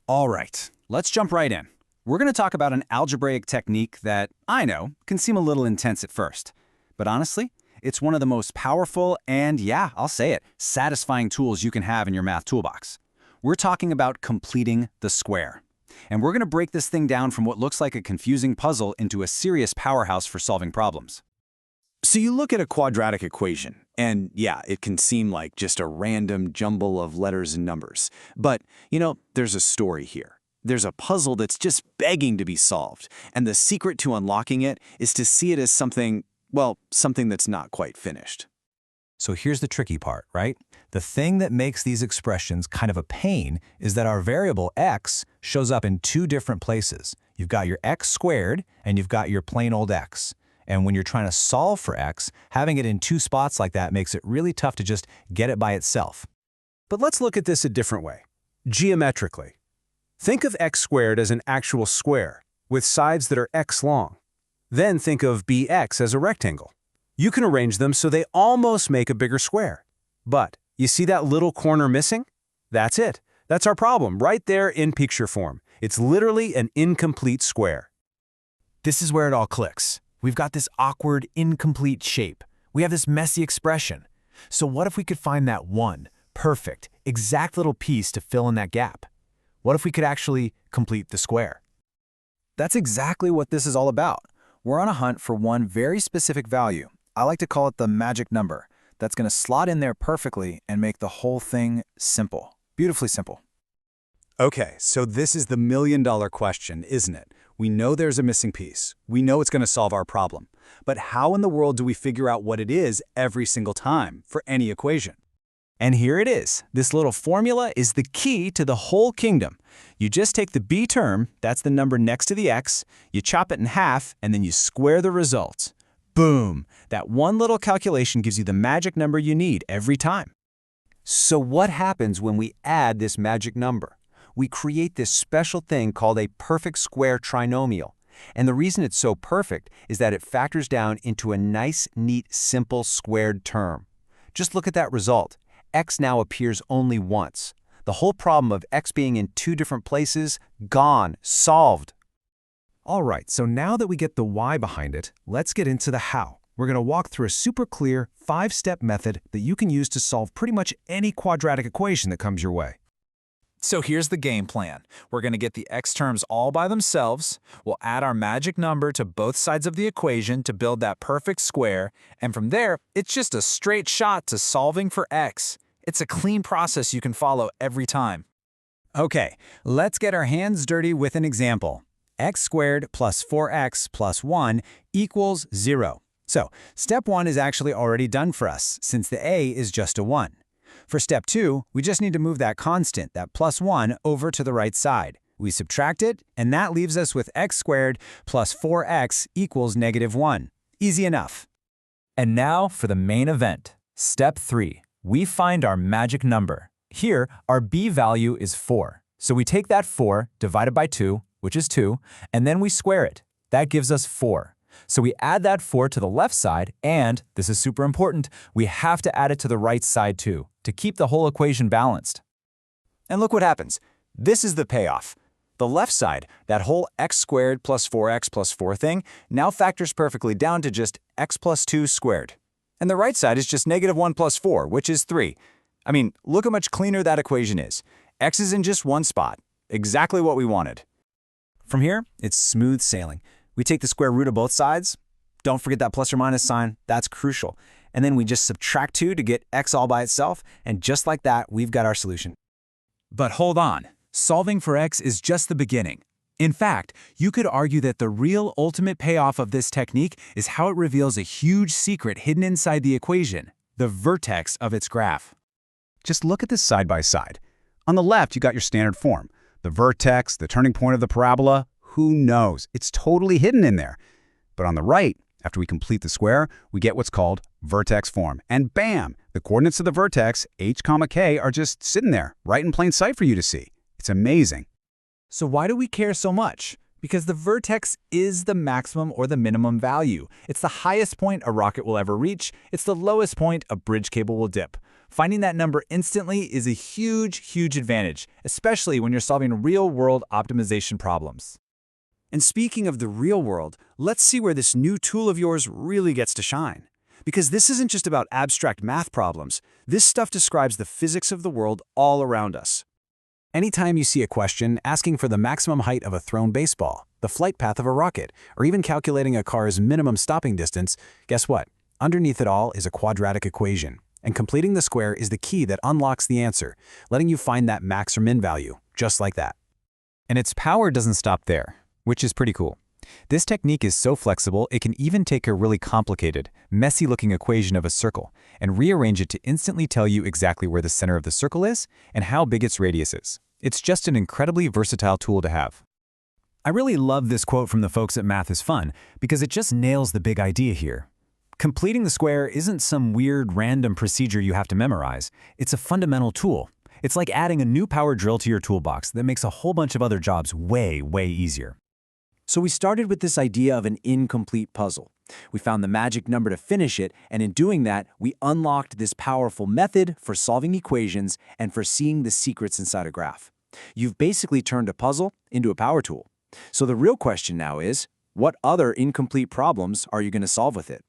All right, let's jump right in. We're going to talk about an algebraic technique that, I know, can seem a little intense at first. But honestly, it's one of the most powerful and, yeah, I'll say it, satisfying tools you can have in your math toolbox. We're talking about completing the square. And we're going to break this thing down from what looks like a confusing puzzle into a serious powerhouse for solving problems. So you look at a quadratic equation, and yeah, it can seem like just a random jumble of letters and numbers. But, there's a story here. There's a puzzle that's just begging to be solved, and the secret to unlocking it is to see it as something, well, something that's not quite finished. So here's the tricky part, right? The thing that makes these expressions kind of a pain is that our variable x shows up in two different places. You've got your x squared, and you've got your plain old x. And when you're trying to solve for x, having it in two spots like that makes it really tough to just get it by itself. But let's look at this a different way, geometrically. Think of x squared as an actual square, with sides that are x long. Then think of bx as a rectangle. You can arrange them so they almost make a bigger square. But you see that little corner missing? That's it. That's our problem, right there in picture form. It's literally an incomplete square. This is where it all clicks. We've got this awkward, incomplete shape. We have this messy expression. So what if we could find that one, perfect, exact little piece to fill in that gap? What if we could actually complete the square? That's exactly what this is all about. We're on a hunt for one very specific value. I like to call it the magic number. That's going to slot in there perfectly and make the whole thing simple. Beautifully simple. Okay, so this is the million-dollar question, isn't it? We know there's a missing piece. We know it's going to solve our problem. But how in the world do we figure out what it is every single time for any equation? And here it is. This little formula is the key to the whole kingdom. You just take the b term, that's the number next to the x, you chop it in half, and then you square the results. Boom! That one little calculation gives you the magic number you need every time. So what happens when we add this magic number? We create this special thing called a perfect square trinomial. And the reason it's so perfect is that it factors down into a nice, neat, simple squared term. Just look at that result. X now appears only once. The whole problem of x being in two different places, gone, solved. All right, so now that we get the why behind it, let's get into the how. We're going to walk through a super clear 5-step method that you can use to solve pretty much any quadratic equation that comes your way. So here's the game plan. We're going to get the x terms all by themselves. We'll add our magic number to both sides of the equation to build that perfect square. And from there, it's just a straight shot to solving for x. It's a clean process you can follow every time. Okay, let's get our hands dirty with an example. X squared plus 4x plus 1 equals 0. So step 1 is actually already done for us, since the a is just a 1. For step 2, we just need to move that constant, that plus 1, over to the right side. We subtract it, and that leaves us with x squared plus 4x equals negative 1. Easy enough. And now for the main event. Step 3. We find our magic number. Here, our b value is 4. So we take that 4 divided by 2, which is 2, and then we square it. That gives us 4. So we add that 4 to the left side, and, this is super important, we have to add it to the right side too, to keep the whole equation balanced. And look what happens. This is the payoff. The left side, that whole x squared plus 4x plus 4 thing, now factors perfectly down to just x plus 2 squared. And the right side is just negative 1 plus 4, which is 3. I mean, look how much cleaner that equation is. X is in just one spot. Exactly what we wanted. From here, it's smooth sailing. We take the square root of both sides. Don't forget that plus or minus sign. That's crucial. And then we just subtract 2 to get x all by itself. And just like that, we've got our solution. But hold on. Solving for x is just the beginning. In fact, you could argue that the real ultimate payoff of this technique is how it reveals a huge secret hidden inside the equation, the vertex of its graph. Just look at this side by side. On the left, you got your standard form. The vertex, the turning point of the parabola, who knows? It's totally hidden in there. But on the right, after we complete the square, we get what's called vertex form. And bam, the coordinates of the vertex, h, k, are just sitting there, right in plain sight for you to see. It's amazing. So why do we care so much? Because the vertex is the maximum or the minimum value. It's the highest point a rocket will ever reach. It's the lowest point a bridge cable will dip. Finding that number instantly is a huge advantage, especially when you're solving real-world optimization problems. And speaking of the real world, let's see where this new tool of yours really gets to shine. Because this isn't just about abstract math problems. This stuff describes the physics of the world all around us. Anytime you see a question asking for the maximum height of a thrown baseball, the flight path of a rocket, or even calculating a car's minimum stopping distance, guess what? Underneath it all is a quadratic equation. And completing the square is the key that unlocks the answer, letting you find that max or min value, just like that. And its power doesn't stop there, which is pretty cool. This technique is so flexible, it can even take a really complicated, messy-looking equation of a circle and rearrange it to instantly tell you exactly where the center of the circle is and how big its radius is. It's just an incredibly versatile tool to have. I really love this quote from the folks at Math is Fun because it just nails the big idea here. Completing the square isn't some weird random procedure you have to memorize. It's a fundamental tool. It's like adding a new power drill to your toolbox that makes a whole bunch of other jobs way easier. So we started with this idea of an incomplete puzzle. We found the magic number to finish it, and in doing that, we unlocked this powerful method for solving equations and for seeing the secrets inside a graph. You've basically turned a puzzle into a power tool. So the real question now is, what other incomplete problems are you going to solve with it?